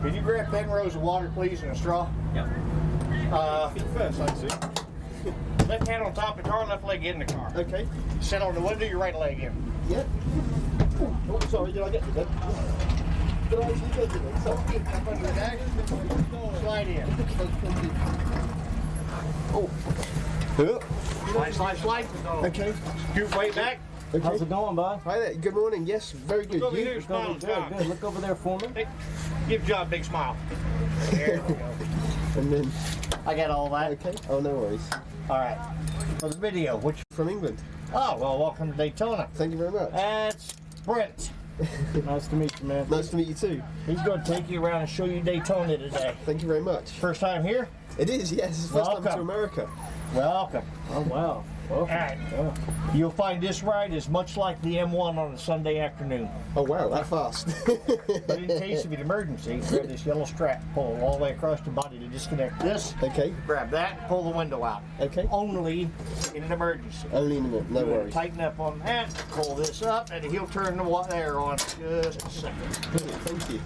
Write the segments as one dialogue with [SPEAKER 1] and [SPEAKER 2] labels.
[SPEAKER 1] Can you grab thin rows of water, please, and a straw?
[SPEAKER 2] Yep.
[SPEAKER 3] Feet first, I see.
[SPEAKER 1] Left hand on top of the car, left leg in the car.
[SPEAKER 3] Okay.
[SPEAKER 1] Sit on the window, your right leg in.
[SPEAKER 3] Yep. Oh, sorry, did I get to that? Did I actually get to that? Sorry.
[SPEAKER 1] Up under the dash, slide in.
[SPEAKER 3] Oh.
[SPEAKER 1] Slide.
[SPEAKER 3] Okay.
[SPEAKER 1] Scoot way back.
[SPEAKER 3] Okay.
[SPEAKER 2] How's it going, bud?
[SPEAKER 3] Hi there. Good morning. Yes, very good.
[SPEAKER 1] Look over
[SPEAKER 3] You?
[SPEAKER 1] here, smile,
[SPEAKER 2] Good,
[SPEAKER 1] John.
[SPEAKER 2] good. Look over there for me.
[SPEAKER 1] Hey, give John a big smile. There we go.
[SPEAKER 3] And then,
[SPEAKER 1] I got all that.
[SPEAKER 3] okay. Oh, no worries.
[SPEAKER 1] All right. For the video, which?
[SPEAKER 3] From England.
[SPEAKER 1] Oh, well, welcome to Daytona.
[SPEAKER 3] Thank you very much.
[SPEAKER 1] That's Brent.
[SPEAKER 2] Nice to meet you, man.
[SPEAKER 3] Nice to meet you too.
[SPEAKER 1] He's going to take you around and show you Daytona today.
[SPEAKER 3] Thank you very much.
[SPEAKER 1] First time here?
[SPEAKER 3] It is, yes. It's the first time to
[SPEAKER 1] Welcome.
[SPEAKER 3] America.
[SPEAKER 1] Welcome.
[SPEAKER 2] Oh, wow. Welcome.
[SPEAKER 1] All right.
[SPEAKER 2] Yeah.
[SPEAKER 1] You'll find this ride is much like the M1 on a Sunday afternoon.
[SPEAKER 3] Oh, wow. That fast.
[SPEAKER 1] But in case of an emergency, grab this yellow strap, pull all the way across the body to disconnect this.
[SPEAKER 3] Okay.
[SPEAKER 1] Grab that, pull the window out.
[SPEAKER 3] Okay.
[SPEAKER 1] Only in an emergency.
[SPEAKER 3] Only in a minute. No
[SPEAKER 1] You're gonna
[SPEAKER 3] worries.
[SPEAKER 1] tighten up on that, pull this up, and he'll turn the air on just a second.
[SPEAKER 3] Brilliant. Thank you.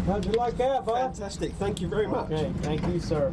[SPEAKER 2] How'd you like that, bud?
[SPEAKER 3] Fantastic. Thank you very much.
[SPEAKER 2] Okay, thank you, sir.